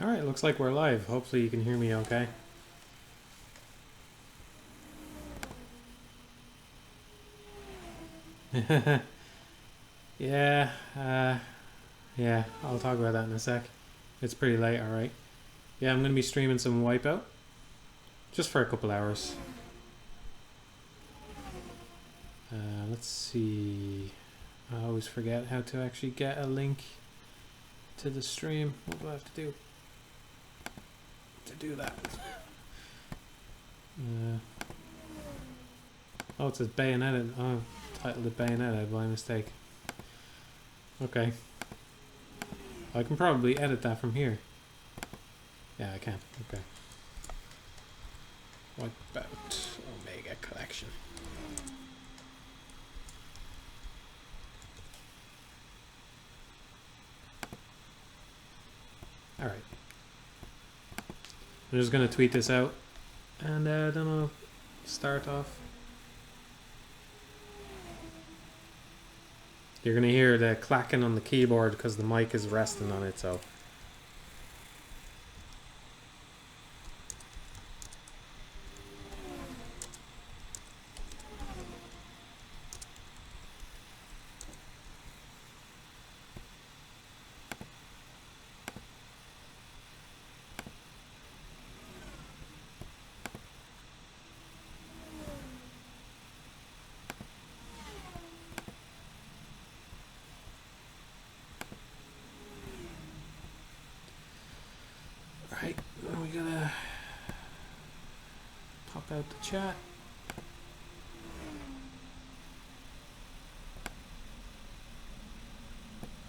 Alright, looks like we're live. Hopefully you can hear me okay. Yeah, yeah, I'll talk about that in a sec. It's pretty late, alright. Yeah, I'm going to be streaming some Wipeout. Just for a couple hours. Let's see. I always forget how to actually get a link to the stream. What do I have to do to do that? Oh, it says bayoneted. Oh, titled it bayoneted by mistake. Okay. I can probably edit that from here. Yeah, I can. Okay. Wipeout Omega Collection. Alright. I'm just going to tweet this out. And then I'll start off. You're going to hear the clacking on the keyboard because the mic is resting on it, so... Right, we're gonna pop out the chat.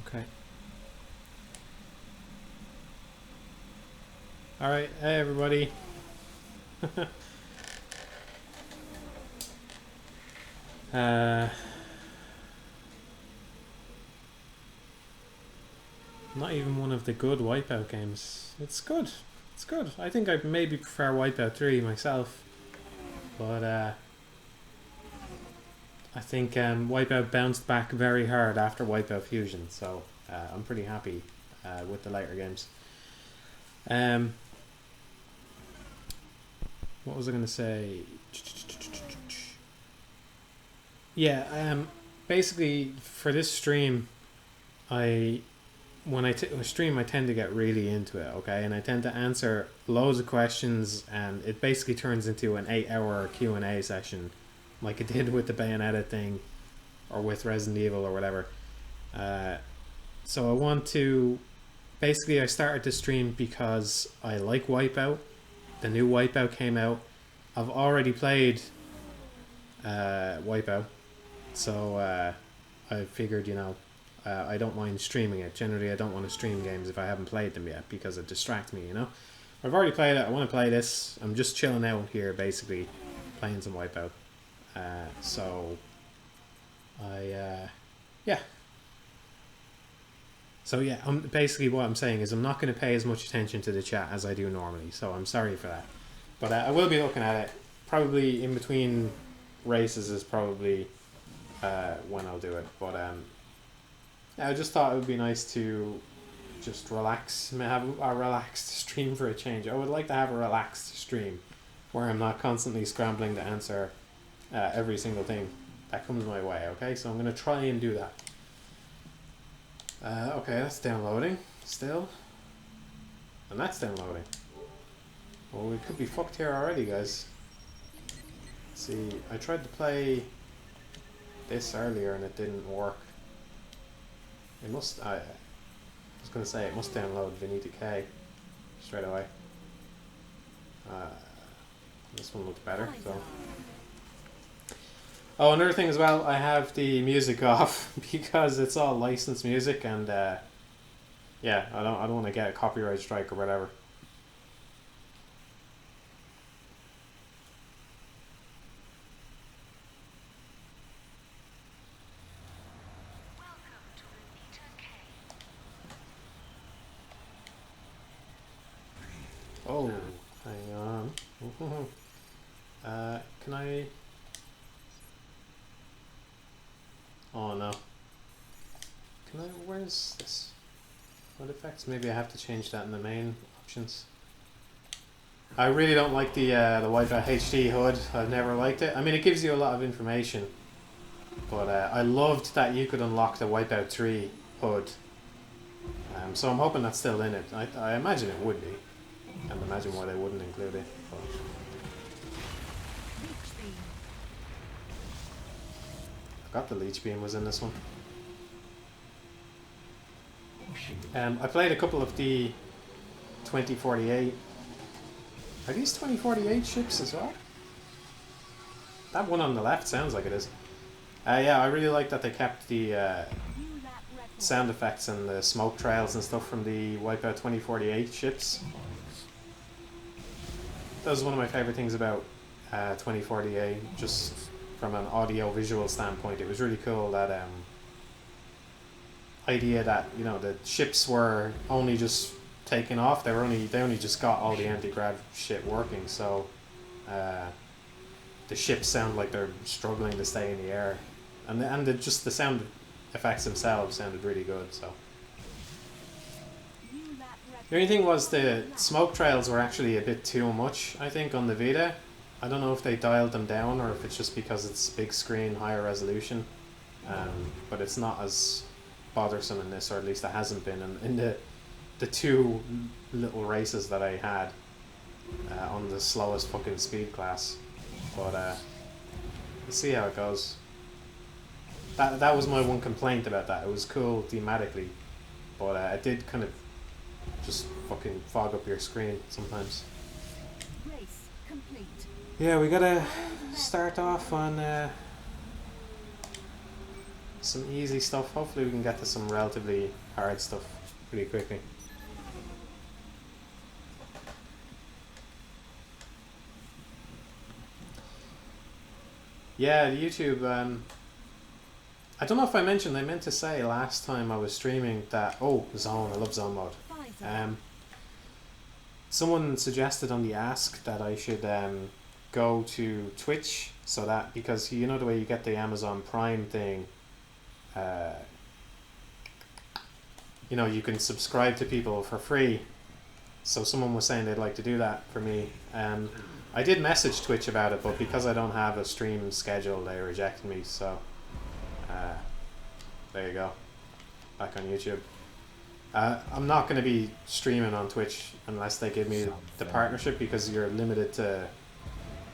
Okay. Alright, hey everybody. Not even one of the good Wipeout games. It's good. It's good. I think I maybe prefer Wipeout 3 myself. But I think Wipeout bounced back very hard after Wipeout Fusion. So I'm pretty happy with the later games. What was I going to say? Yeah, basically for this stream, when I stream, I tend to get really into it, okay? And I tend to answer loads of questions, and it basically turns into an 8-hour Q&A session, like it did with the Bayonetta thing, or with Resident Evil, or whatever. So I want to... Basically, I started the stream because I like Wipeout. The new Wipeout came out. I've already played Wipeout, so I figured, you know, I don't mind streaming it. Generally, I don't want to stream games if I haven't played them yet because it distracts me, you know? I've already played it. I want to play this. I'm just chilling out here, basically, playing some Wipeout. So, yeah. So, yeah, basically what I'm saying is I'm not going to pay as much attention to the chat as I do normally, so I'm sorry for that. But I will be looking at it. Probably in between races is probably when I'll do it. But I just thought it would be nice to just relax, have a relaxed stream for a change. I would like to have a relaxed stream where I'm not constantly scrambling to answer every single thing that comes my way, okay? So I'm going to try and do that. Okay, that's downloading still. And that's downloading. Well, we could be fucked here already, guys. Let's see, I tried to play this earlier and it didn't work. It must, I was going to say, it must download Vinny Decay straight away. This one looks better, so. Oh, another thing as well, I have the music off because it's all licensed music, and yeah, I don't want to get a copyright strike or whatever. Oh, hang on. Can I? Oh no. Can I? Where's this? What effects? Maybe I have to change that in the main Options. I really don't like the Wipeout HD HUD. I've never liked it. I mean, it gives you a lot of information, but I loved that you could unlock the Wipeout 3 HUD. So I'm hoping that's still in it. I imagine it would be. Can't imagine why they wouldn't include it. But I forgot the Leech Beam was in this one. I played a couple of the 2048. Are these 2048 ships as well? That one on the left sounds like it is. Yeah, I really like that they kept the sound effects and the smoke trails and stuff from the Wipeout 2048 ships. That was one of my favourite things about 2048, just from an audio-visual standpoint. It was really cool that idea that, you know, the ships were only just taking off. They only just got all the anti-grav shit working, so the ships sound like they're struggling to stay in the air, and just the sound effects themselves sounded really good. So the only thing was the smoke trails were actually a bit too much, I think, on the Vita. I don't know if they dialed them down or if it's just because it's big screen, higher resolution, but it's not as bothersome in this, or at least it hasn't been in the two little races that I had on the slowest fucking speed class. But let's see how it goes. That was my one complaint about that. It was cool thematically, but it did kind of just fucking fog up your screen sometimes. Race complete. Yeah, we gotta start off on some easy stuff. Hopefully we can get to some relatively hard stuff pretty quickly. Yeah, YouTube, I don't know if I mentioned, I meant to say last time I was streaming that, Zone, I love Zone mode. Someone suggested on the Ask that I should go to Twitch, so that, because you know the way you get the Amazon Prime thing, you know, you can subscribe to people for free. So someone was saying they'd like to do that for me. I did message Twitch about it, but because I don't have a stream schedule, they rejected me. So there you go, back on YouTube. I'm not going to be streaming on Twitch unless they give me the partnership, because you're limited to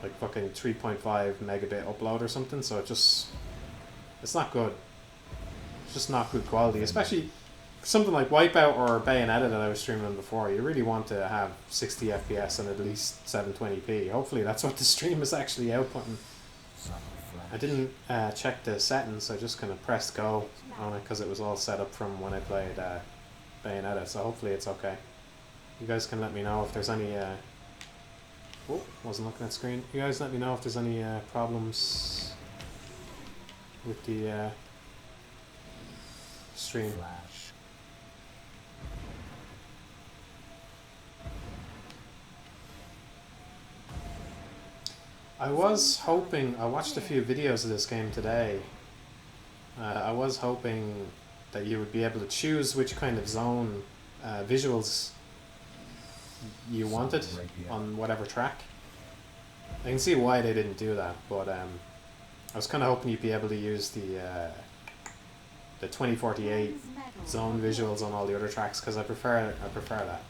like fucking 3.5 megabit upload or something. So it's not good. It's just not good quality, especially something like Wipeout or Bayonetta that I was streaming on before. You really want to have 60 FPS and at least 720p. Hopefully that's what the stream is actually outputting. I didn't check the settings. I just kind of pressed go on it because it was all set up from when I played Bayonetta, so hopefully it's okay. You guys can let me know if there's any wasn't looking at screen. You guys let me know if there's any problems with the stream. I was hoping, I watched a few videos of this game today. I was hoping that you would be able to choose which kind of zone visuals you wanted on whatever track. I can see why they didn't do that, but I was kind of hoping you'd be able to use the 2048 zone visuals on all the other tracks, because I prefer that.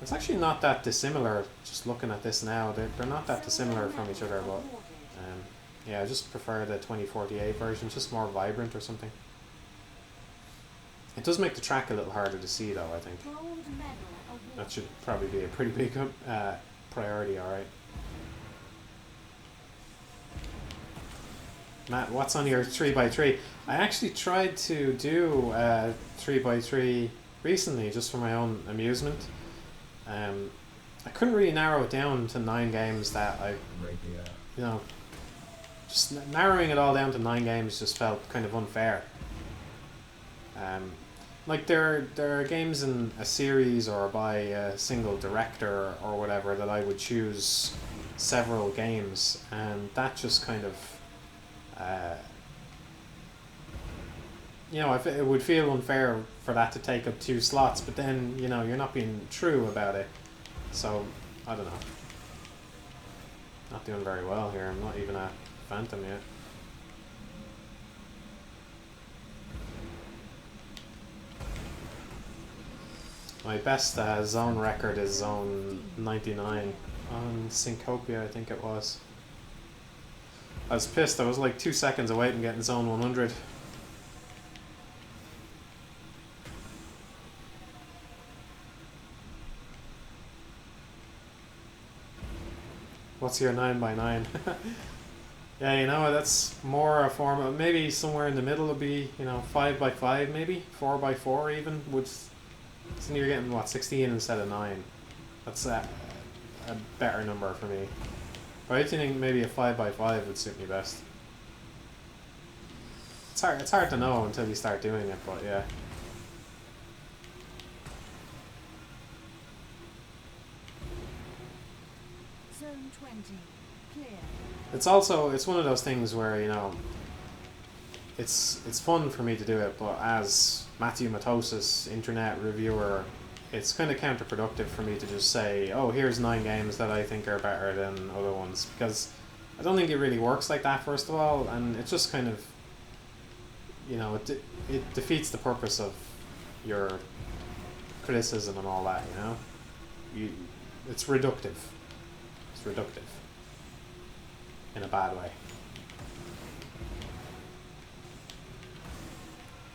It's actually not that dissimilar, just looking at this now. They're not that dissimilar from each other, but yeah, I just prefer the 2048 version, just more vibrant or something. It does make the track a little harder to see though, I think. That should probably be a pretty big priority, alright. Matt, what's on your 3x3? I actually tried to do 3x3 recently, just for my own amusement. I couldn't really narrow it down to 9 games that you know, just narrowing it all down to 9 games just felt kind of unfair. Like there are games in a series or by a single director or whatever that I would choose several games, and that just kind of you know, it would feel unfair for that to take up 2 slots, but then, you know, you're not being true about it. So, I don't know. Not doing very well here. I'm not even at Phantom yet. My best zone record is zone 99 on Syncopia, I think it was. I was pissed. I was like 2 seconds away from getting zone 100. What's your 9x9? Yeah, you know, that's more a form of, maybe somewhere in the middle would be, you know, 5x5 maybe, 4x4 even, would, so you're getting, what, 16 instead of 9. That's a better number for me. But I think maybe a 5x5 would suit me best. It's hard to know until you start doing it, but yeah. Zone 20. Clear. It's one of those things where, you know, it's fun for me to do it, but as Matthew Matosis, internet reviewer, it's kind of counterproductive for me to just say, oh, here's 9 games that I think are better than other ones, because I don't think it really works like that, first of all, and it's just kind of, you know, it defeats the purpose of your criticism and all that, you know? It's reductive. It's reductive. In a bad way.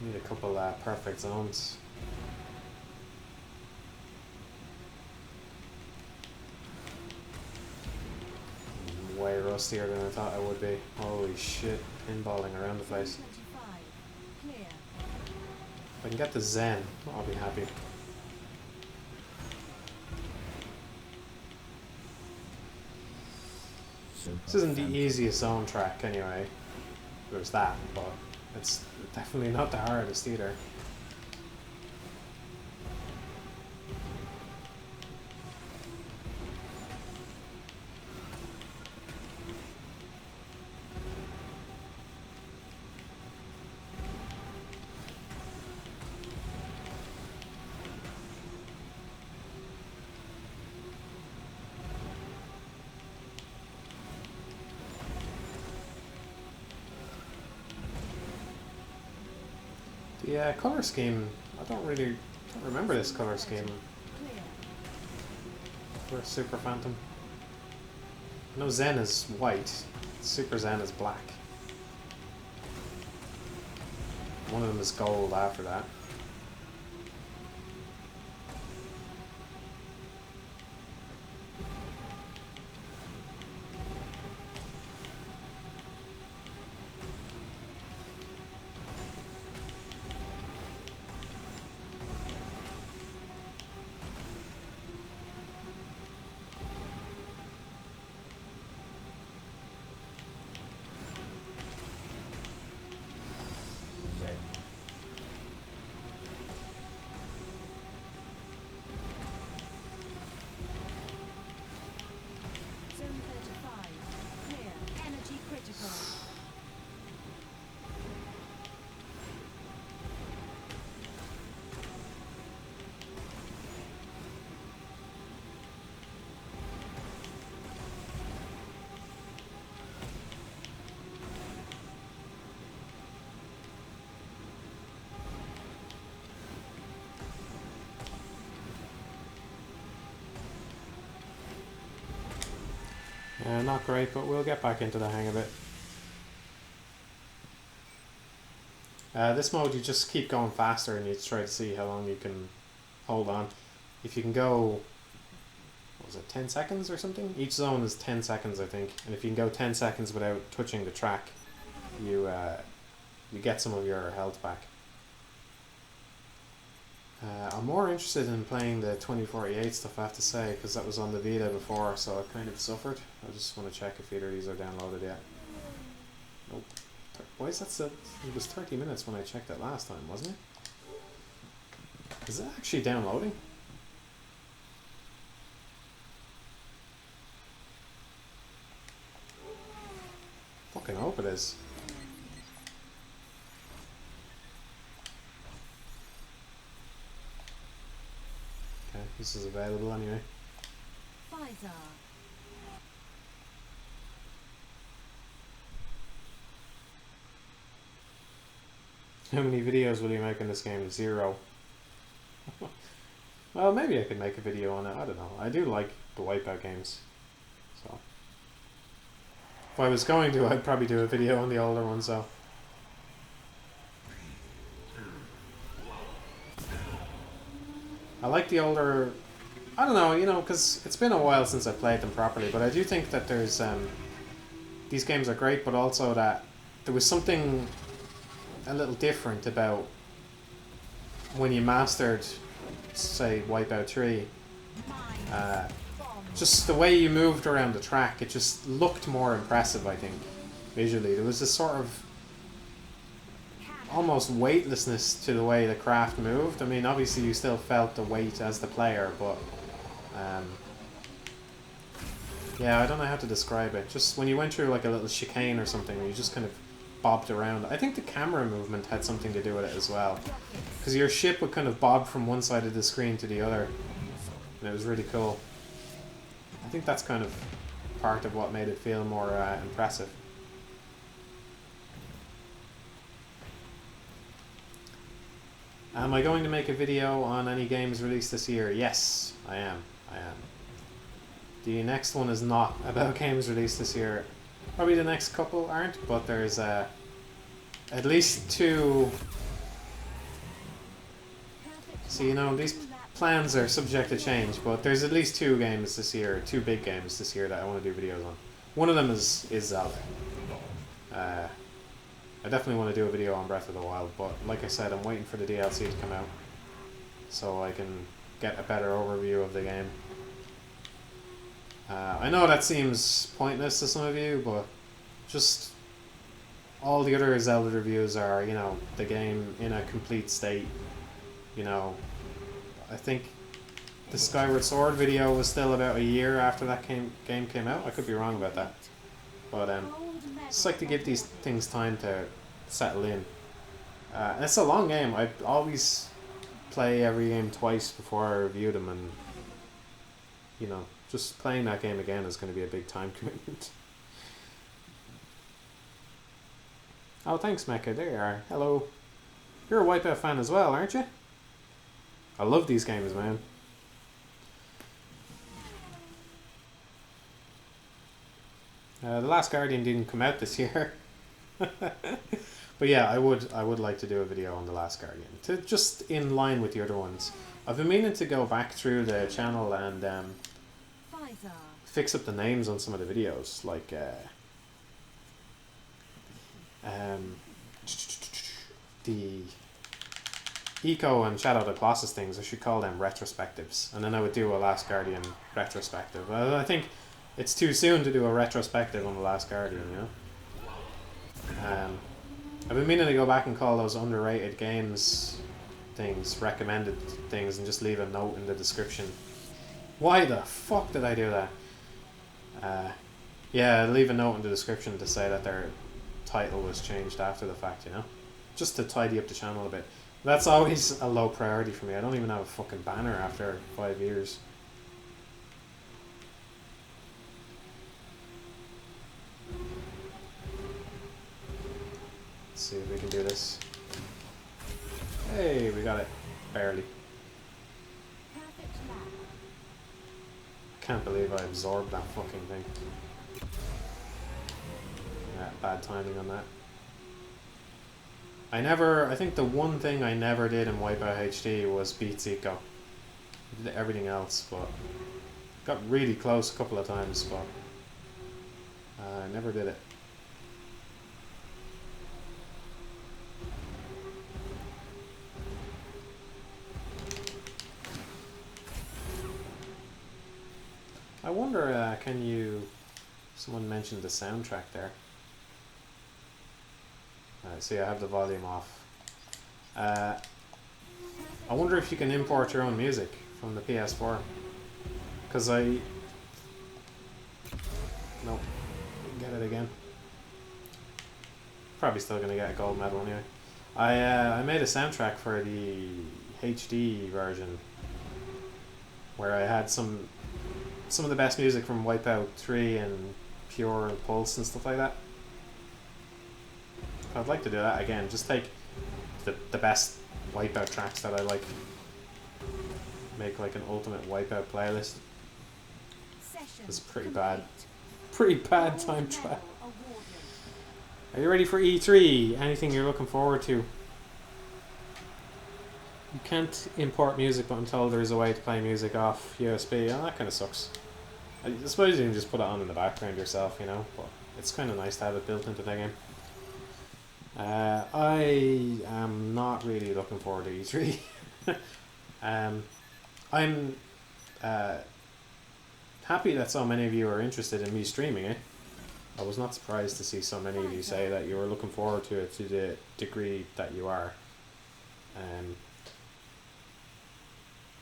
Need a couple perfect zones. I'm way rustier than I thought I would be. Holy shit, pinballing around the place. 25. Clear. If I can get the Zen, I'll be happy. This isn't the easiest zone track anyway. There's that, but it's definitely not the hardest either. The color scheme, I don't remember this color scheme Clear. for Super Phantom. I know Zen is white, Super Zen is black. One of them is gold after that. Zone 35. Clear. Energy critical. Not great, but we'll get back into the hang of it. This mode, you just keep going faster and you try to see how long you can hold on. If you can go, what was it, 10 seconds or something? Each zone is 10 seconds, I think. And if you can go 10 seconds without touching the track, you get some of your health back. I'm more interested in playing the 2048 stuff, I have to say, because that was on the Vita before, so I kind of suffered. I just want to check if either of these are downloaded yet. Nope. Why is that still... It was 30 minutes when I checked it last time, wasn't it? Is it actually downloading? Fucking hope it is. this is available anyway. Pfizer. How many videos will you make in this game? 0. Well, maybe I could make a video on it. I don't know. I do like the Wipeout games. So, if I was going to, I'd probably do a video on the older ones though. I like the older... I don't know, you know, because it's been a while since I played them properly, but I do think that there's... these games are great, but also that there was something a little different about when you mastered, say, Wipeout 3. Just the way you moved around the track, it just looked more impressive, I think, visually. There was this sort of almost weightlessness to the way the craft moved. I mean, obviously you still felt the weight as the player, but yeah, I don't know how to describe it. Just when you went through like a little chicane or something, you just kind of bobbed around. I think the camera movement had something to do with it as well, because your ship would kind of bob from one side of the screen to the other, and it was really cool. I think that's kind of part of what made it feel more impressive. Am I going to make a video on any games released this year? Yes, I am. The next one is not about games released this year. Probably the next couple aren't, but there's at least 2. So, you know, these plans are subject to change, but there's at least 2 games this year, 2 big games this year that I want to do videos on. One of them is Zelda. I definitely want to do a video on Breath of the Wild, but like I said, I'm waiting for the DLC to come out so I can get a better overview of the game. I know that seems pointless to some of you, but just all the other Zelda reviews are, you know, the game in a complete state. You know, I think the Skyward Sword video was still about a year after that game came out. I could be wrong about that, but just like to give these things time to settle in. And it's a long game. I always play every game twice before I review them, and you know, just playing that game again is going to be a big time commitment. Oh, thanks, Mecha. There you are. Hello. You're a Wipeout fan as well, aren't you? I love these games, man. The Last Guardian didn't come out this year. But yeah, I would like to do a video on The Last Guardian, to just in line with the other ones. I've been meaning to go back through the channel and fix up the names on some of the videos, like the Eco and Shadow of the Colossus things. I should call them retrospectives, and then I would do a Last Guardian retrospective. I think it's too soon to do a retrospective on The Last Guardian, you know? I've been meaning to go back and call those underrated games things recommended things and just leave a note in the description. Why the fuck did I do that? Yeah, leave a note in the description to say that their title was changed after the fact, you know? Just to tidy up the channel a bit. That's always a low priority for me. I don't even have a fucking banner after 5 years. Let's see if we can do this. Hey, we got it. Barely. Can't believe I absorbed that fucking thing. Yeah, bad timing on that. I think the one thing I never did in Wipeout HD was beat Zico. I did everything else, but got really close a couple of times, but I never did it. I wonder, can you... Someone mentioned the soundtrack there. See, I have the volume off. I wonder if you can import your own music from the PS4. Because Nope. Get it again. Probably still going to get a gold medal anyway. I made a soundtrack for the HD version. where I had some of the best music from Wipeout 3 and Pure and Pulse and stuff like that. I'd like to do that again. Just take the best Wipeout tracks that I like. Make like an ultimate Wipeout playlist. It's pretty bad. Pretty bad time travel. Are you ready for E3? Anything you're looking forward to? You can't import music, but I'm told there's a way to play music off USB. Oh, that kind of sucks. I suppose you can just put it on in the background yourself, you know, but it's kind of nice to have it built into the game. I am not really looking forward to E3. I'm happy that so many of you are interested in me streaming it. I was not surprised to see so many of you say that you were looking forward to it to the degree that you are.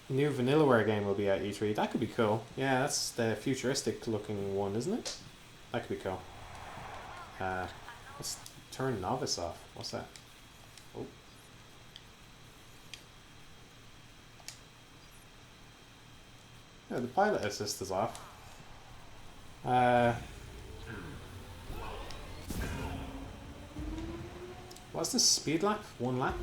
New Vanillaware game will be at E3. That could be cool. Yeah, that's the futuristic looking one, isn't it? That could be cool. Let's turn Novice off. What's that? Oh. Yeah, the pilot assist is off. What's this speed lap? 1 lap?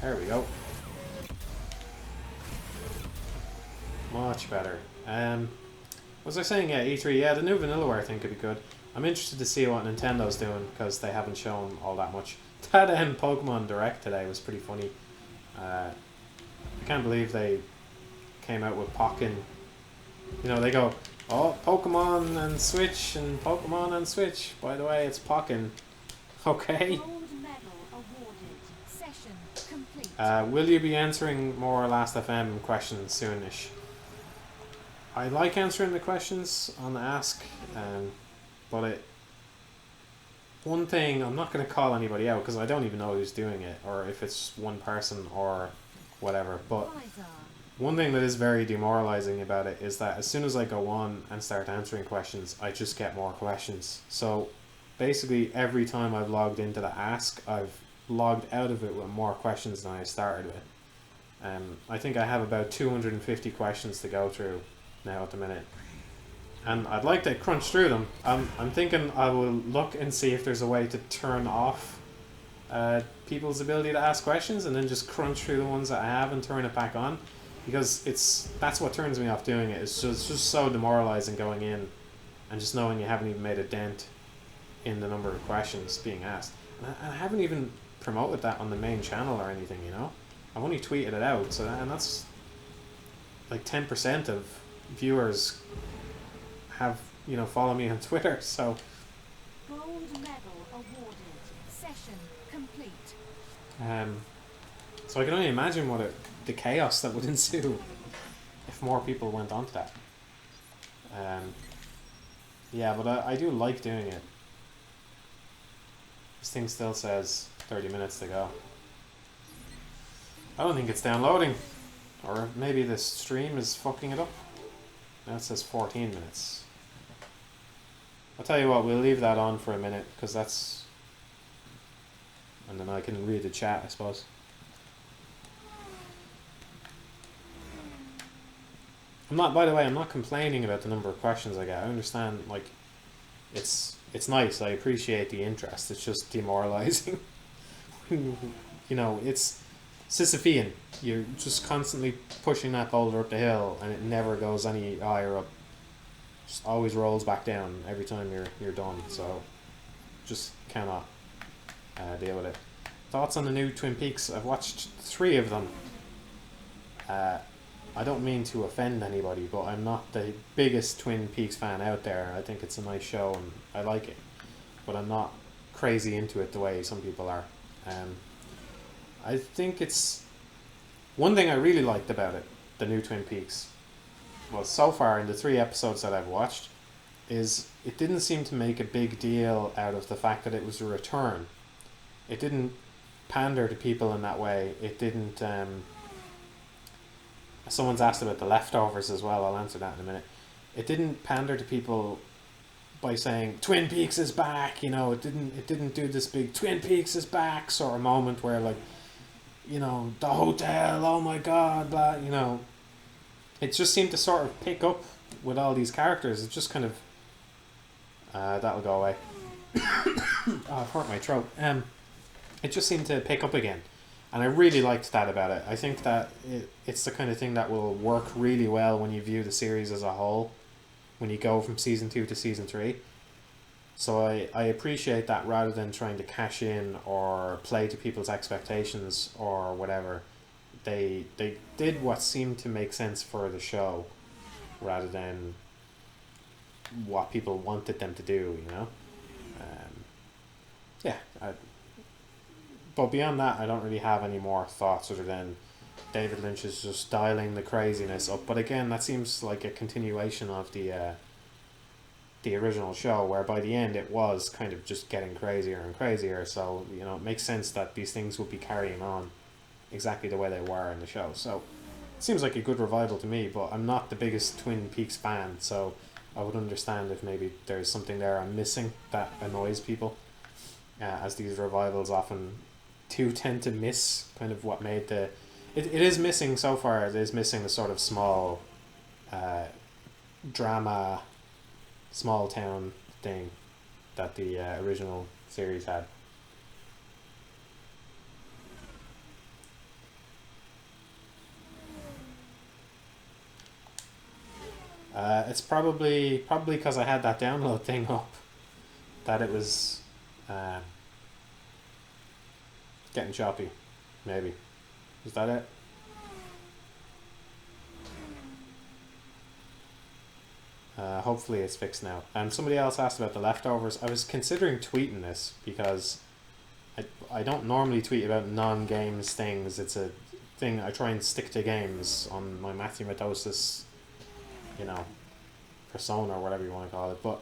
There we go. Much better. What was I saying? Yeah, E3. Yeah, the new Vanillaware thing could be good. I'm interested to see what Nintendo's doing because they haven't shown all that much. That Pokemon Direct today was pretty funny. I can't believe they came out with Pokken. You know, they go, oh, Pokemon and Switch and Pokemon and Switch. By the way, it's Pokken. Okay. Will you be answering more Last FM questions soonish? I like answering the questions on the Ask, but one thing, I'm not going to call anybody out because I don't even know who's doing it or if it's one person or whatever, but one thing that is very demoralizing about it is that as soon as I go on and start answering questions, I just get more questions. So basically every time I've logged into the Ask, I've logged out of it with more questions than I started with. I think I have about 250 questions to go through now at the minute. And I'd like to crunch through them. I'm thinking I will look and see if there's a way to turn off people's ability to ask questions and then just crunch through the ones that I have and turn it back on. Because that's what turns me off doing it. It's just so demoralizing going in and just knowing you haven't even made a dent in the number of questions being asked. And I haven't even promoted that on the main channel or anything, you know. I've only tweeted it out, so and that's like 10% of viewers have, you know, follow me on Twitter, so Gold medal awarded. Session complete. So I can only imagine what the chaos that would ensue if more people went onto that. Yeah, but I do like doing it. This thing still says 30 minutes to go. I don't think it's downloading. Or maybe the stream is fucking it up. Now it says 14 minutes. I'll tell you what, we'll leave that on for a minute, because that's... And then I can read the chat, I suppose. By the way, I'm not complaining about the number of questions I get. I understand, like, it's nice, I appreciate the interest, it's just demoralizing. You know, it's Sisyphean. You're just constantly pushing that boulder up the hill and it never goes any higher up. Just always rolls back down every time you're done, so just cannot deal with it. Thoughts on the new Twin Peaks? I've watched 3 of them. I don't mean to offend anybody, but I'm not the biggest Twin Peaks fan out there. I think it's a nice show and I like it, but I'm not crazy into it the way some people are. I think it's... One thing I really liked about it, the new Twin Peaks, well, so far in the 3 episodes that I've watched, is it didn't seem to make a big deal out of the fact that it was a return. It didn't pander to people in that way. It didn't... Someone's asked about the leftovers as well. I'll answer that in a minute. It didn't pander to people by saying Twin Peaks is back. You know, it didn't do this big Twin Peaks is back sort of moment where like you know, the hotel, oh my god, blah, you know. It just seemed to sort of pick up with all these characters. It just kind of, that'll go away. Oh, I've hurt my throat. It just seemed to pick up again. And I really liked that about it. I think that it's the kind of thing that will work really well when you view the series as a whole, when you go from season 2 to season 3. So I appreciate that rather than trying to cash in or play to people's expectations or whatever. They did what seemed to make sense for the show rather than what people wanted them to do, you know? Yeah. But beyond that, I don't really have any more thoughts other than David Lynch is just dialing the craziness up. But again, that seems like a continuation of the original show, where by the end it was kind of just getting crazier and crazier. So, you know, it makes sense that these things would be carrying on exactly the way they were in the show. So it seems like a good revival to me, but I'm not the biggest Twin Peaks fan, so I would understand if maybe there's something there I'm missing that annoys people, as these revivals often do tend to miss kind of what made the... It is missing so far, it is missing the sort of small drama, small town thing that the original series had. It's probably because I had that download thing up that it was getting choppy. Maybe. Is that it? Hopefully it's fixed now. Somebody else asked about the leftovers. I was considering tweeting this because I don't normally tweet about non-games things. It's a thing I try and stick to games on my Matthew Matosis, you know, persona or whatever you want to call it. But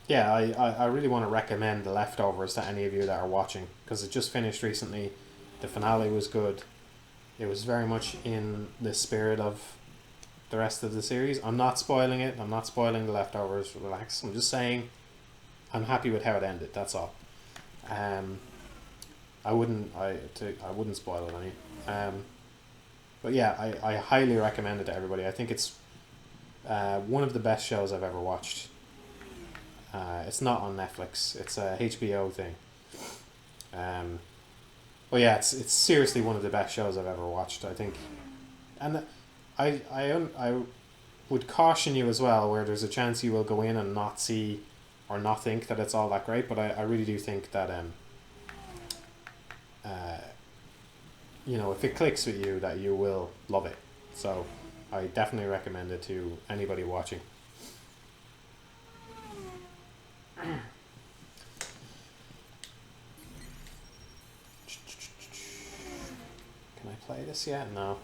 yeah, I really want to recommend The Leftovers to any of you that are watching, because it just finished recently. The finale was good. It was very much in the spirit of the rest of the series. I'm not spoiling it. I'm not spoiling The Leftovers. Relax. I'm just saying I'm happy with how it ended. That's all. I wouldn't spoil it any. But yeah, I highly recommend it to everybody. I think it's one of the best shows I've ever watched. It's not on Netflix. It's a HBO thing. But yeah, it's seriously one of the best shows I've ever watched, I think. And I would caution you as well, where there's a chance you will go in and not see or not think that it's all that great, but I really do think that you know, if it clicks with you, that you will love it. So I definitely recommend it to anybody watching. Can I play this yet? No.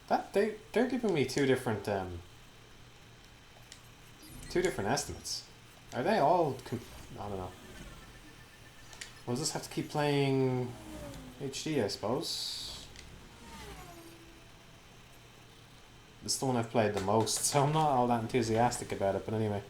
That they're giving me two different estimates. Are they all? I don't know. We'll just have to keep playing HD, I suppose. It's the one I've played the most, so I'm not all that enthusiastic about it. But anyway.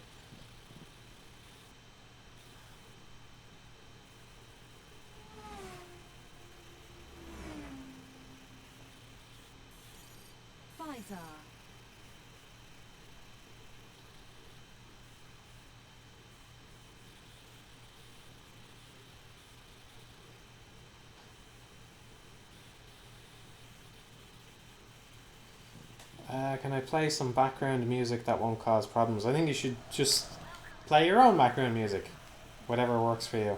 Can I play some background music that won't cause problems? I think you should just play your own background music. Whatever works for you.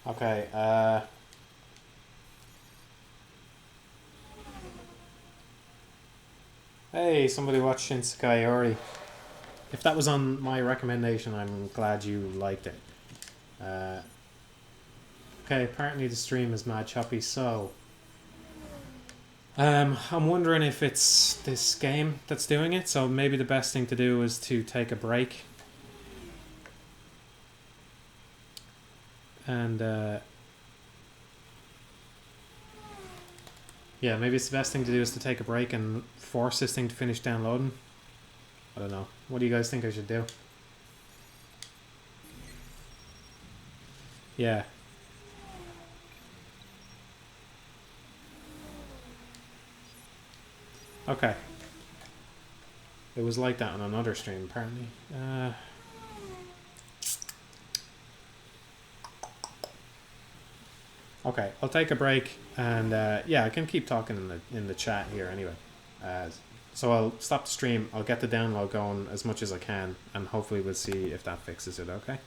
Okay, hey, somebody watched Shinsekai Ori. If that was on my recommendation, I'm glad you liked it. Okay, apparently the stream is mad choppy, so... I'm wondering if it's this game that's doing it, so maybe the best thing to do is to take a break. And Yeah, maybe it's the best thing to do is to take a break and force this thing to finish downloading. I don't know. What do you guys think I should do? Yeah. Okay. It was like that on another stream, apparently. Okay, I'll take a break, and yeah, I can keep talking in the chat here anyway. So I'll stop the stream. I'll get the download going as much as I can, and hopefully we'll see if that fixes it. Okay.